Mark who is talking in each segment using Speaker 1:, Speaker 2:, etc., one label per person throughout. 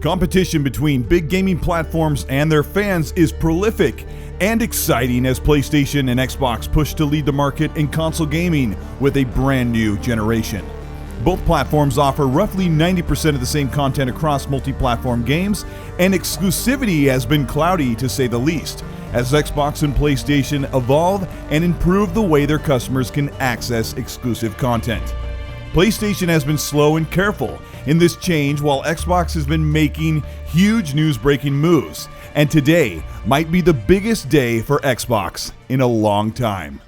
Speaker 1: Competition between big gaming platforms and their fans is prolific and exciting as PlayStation and Xbox push to lead the market in console gaming with a brand new generation. Both platforms offer roughly 90% of the same content across multi-platform games, and exclusivity has been cloudy to say the least, as Xbox and PlayStation evolve and improve the way their customers can access exclusive content. PlayStation has been slow and careful in this change, while Xbox has been making huge news-breaking moves, and today might be the biggest day for Xbox in a long time.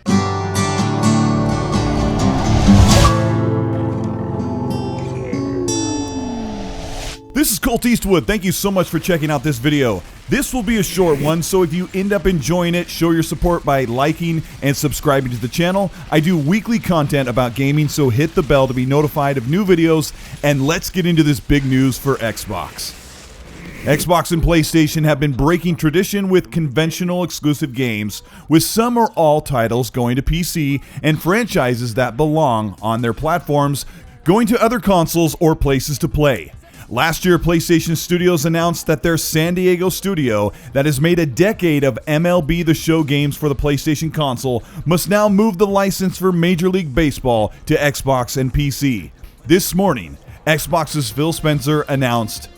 Speaker 1: This is Colteastwood. Thank you so much for checking out this video. This will be a short one, so if you end up enjoying it, show your support by liking and subscribing to the channel. I do weekly content about gaming, so hit the bell to be notified of new videos, and let's get into this big news for Xbox. Xbox and PlayStation have been breaking tradition with conventional exclusive games, with some or all titles going to PC and franchises that belong on their platforms going to other consoles or places to play. Last year, PlayStation Studios announced that their San Diego studio that has made a decade of MLB The Show games for the PlayStation console must now move the license for Major League Baseball to Xbox and PC. This morning, Xbox's Phil Spencer announced,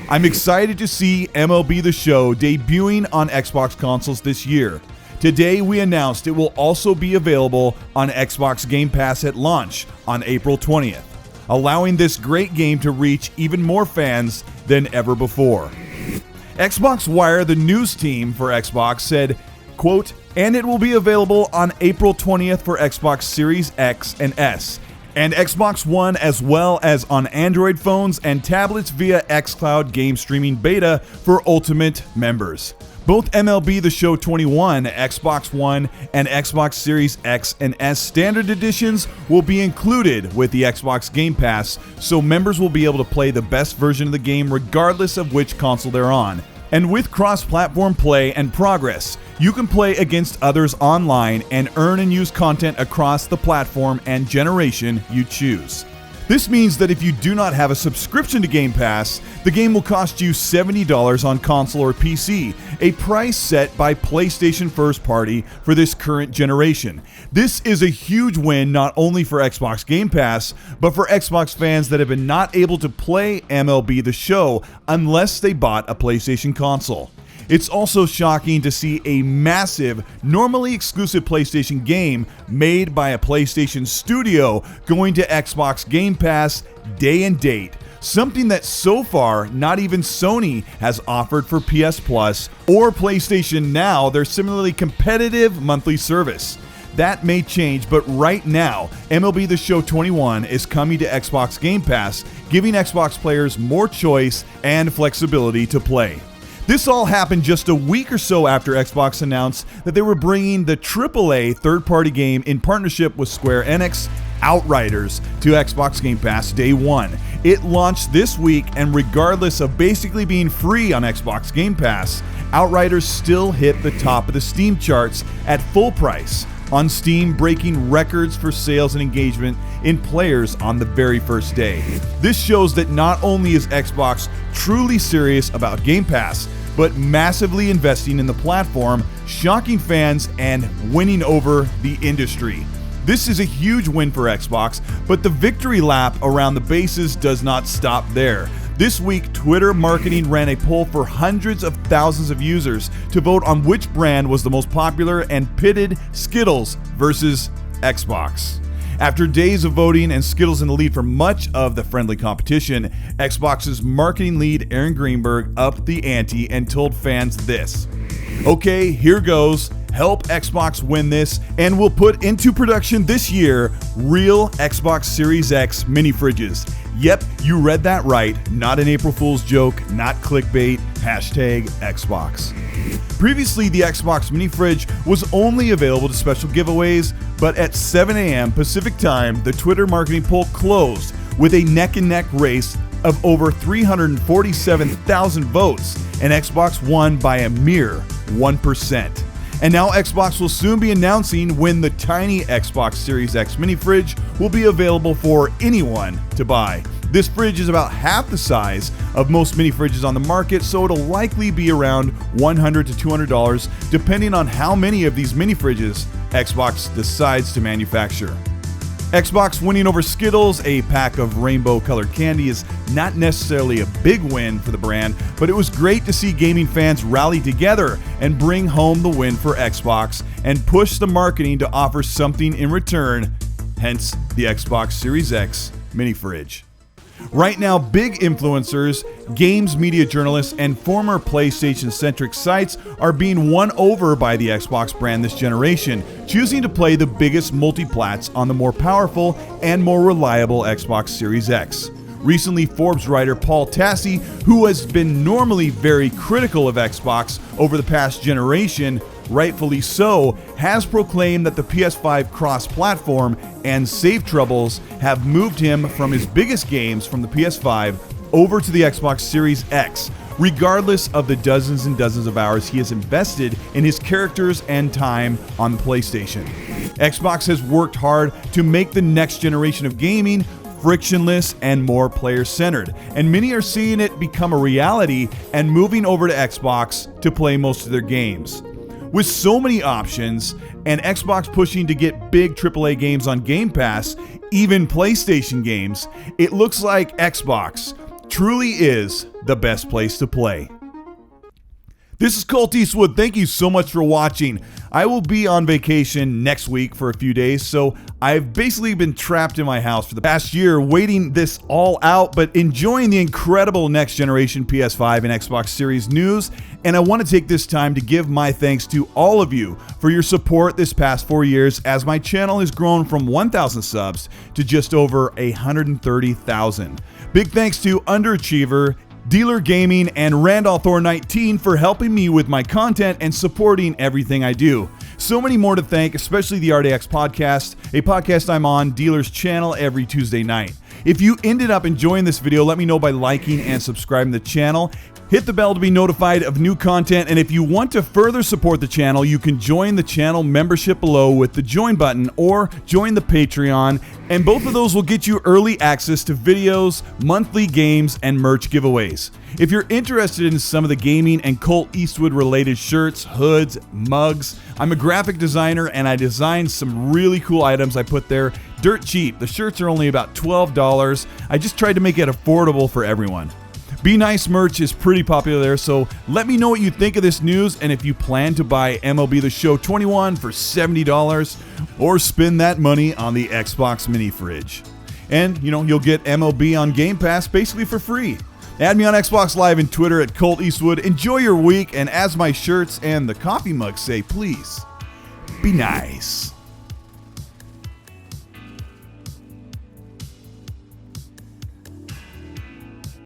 Speaker 1: "I'm excited to see MLB The Show debuting on Xbox consoles this year. Today we announced it will also be available on Xbox Game Pass at launch on April 20th. Allowing this great game to reach even more fans than ever before." Xbox Wire, the news team for Xbox, said, quote, "And it will be available on April 20th for Xbox Series X and S, and Xbox One, as well as on Android phones and tablets via xCloud game streaming beta for Ultimate members. Both MLB The Show 21, Xbox One, and Xbox Series X and S standard editions will be included with the Xbox Game Pass, so members will be able to play the best version of the game regardless of which console they're on. And with cross-platform play and progress, you can play against others online and earn and use content across the platform and generation you choose. This means that if you do not have a subscription to Game Pass, the game will cost you $70 on console or PC, a price set by PlayStation First Party for this current generation. This is a huge win not only for Xbox Game Pass, but for Xbox fans that have been not able to play MLB The Show unless they bought a PlayStation console. It's also shocking to see a massive, normally exclusive PlayStation game made by a PlayStation studio going to Xbox Game Pass day and date, something that so far not even Sony has offered for PS Plus or PlayStation Now, their similarly competitive monthly service. That may change, but right now, MLB The Show 21 is coming to Xbox Game Pass, giving Xbox players more choice and flexibility to play. This all happened just a week or so after Xbox announced that they were bringing the AAA third-party game in partnership with Square Enix, Outriders, to Xbox Game Pass day one. It launched this week, and regardless of basically being free on Xbox Game Pass, Outriders still hit the top of the Steam charts at full price on Steam, breaking records for sales and engagement in players on the very first day. This shows that not only is Xbox truly serious about Game Pass, but massively investing in the platform, shocking fans, and winning over the industry. This is a huge win for Xbox, but the victory lap around the bases does not stop there. This week, Twitter marketing ran a poll for hundreds of thousands of users to vote on which brand was the most popular and pitted Skittles versus Xbox. After days of voting and Skittles in the lead for much of the friendly competition, Xbox's marketing lead Aaron Greenberg upped the ante and told fans this: "Okay, here goes. Help Xbox win this, and we'll put into production this year real Xbox Series X mini fridges. Yep, you read that right. Not an April Fool's joke, not clickbait, #Xbox. Previously, the Xbox mini fridge was only available to special giveaways, but at 7 a.m. Pacific time, the Twitter marketing poll closed with a neck-and-neck race of over 347,000 votes, and Xbox won by a mere 1%. And now Xbox will soon be announcing when the tiny Xbox Series X mini fridge will be available for anyone to buy. This fridge is about half the size of most mini fridges on the market, so it'll likely be around $100 to $200 depending on how many of these mini fridges Xbox decides to manufacture. Xbox winning over Skittles, a pack of rainbow-colored candy, is not necessarily a big win for the brand, but it was great to see gaming fans rally together and bring home the win for Xbox and push the marketing to offer something in return, hence the Xbox Series X mini fridge. Right now, big influencers, games media journalists, and former PlayStation-centric sites are being won over by the Xbox brand this generation, choosing to play the biggest multiplats on the more powerful and more reliable Xbox Series X. Recently, Forbes writer Paul Tassi, who has been normally very critical of Xbox over the past generation, rightfully so, has proclaimed that the PS5 cross-platform and save troubles have moved him from his biggest games from the PS5 over to the Xbox Series X, regardless of the dozens and dozens of hours he has invested in his characters and time on the PlayStation. Xbox has worked hard to make the next generation of gaming frictionless and more player-centered, and many are seeing it become a reality and moving over to Xbox to play most of their games. With so many options, and Xbox pushing to get big AAA games on Game Pass, even PlayStation games, it looks like Xbox truly is the best place to play. This is Colteastwood. Thank you so much for watching. I will be on vacation next week for a few days, so I've basically been trapped in my house for the past year waiting this all out, but enjoying the incredible next generation PS5 and Xbox Series news. And I want to take this time to give my thanks to all of you for your support this past 4 years as my channel has grown from 1,000 subs to just over 130,000. Big thanks to Underachiever, Dealer Gaming, and Randolph Thor 19 for helping me with my content and supporting everything I do. So many more to thank, especially the RDX podcast, a podcast I'm on Dealer's channel every Tuesday night. If you ended up enjoying this video, let me know by liking and subscribing to the channel. Hit the bell to be notified of new content, and if you want to further support the channel, you can join the channel membership below with the join button or join the Patreon, and both of those will get you early access to videos, monthly games, and merch giveaways. If you're interested in some of the gaming and Colt Eastwood related shirts, hoods, mugs, I'm a graphic designer and I designed some really cool items I put there dirt cheap. The shirts are only about $12. I just tried to make it affordable for everyone. Be Nice merch is pretty popular there, so let me know what you think of this news and if you plan to buy MLB The Show 21 for $70 or spend that money on the Xbox mini fridge. And, you'll get MLB on Game Pass basically for free. Add me on Xbox Live and Twitter at Colt Eastwood. Enjoy your week, and as my shirts and the coffee mugs say, please, be nice.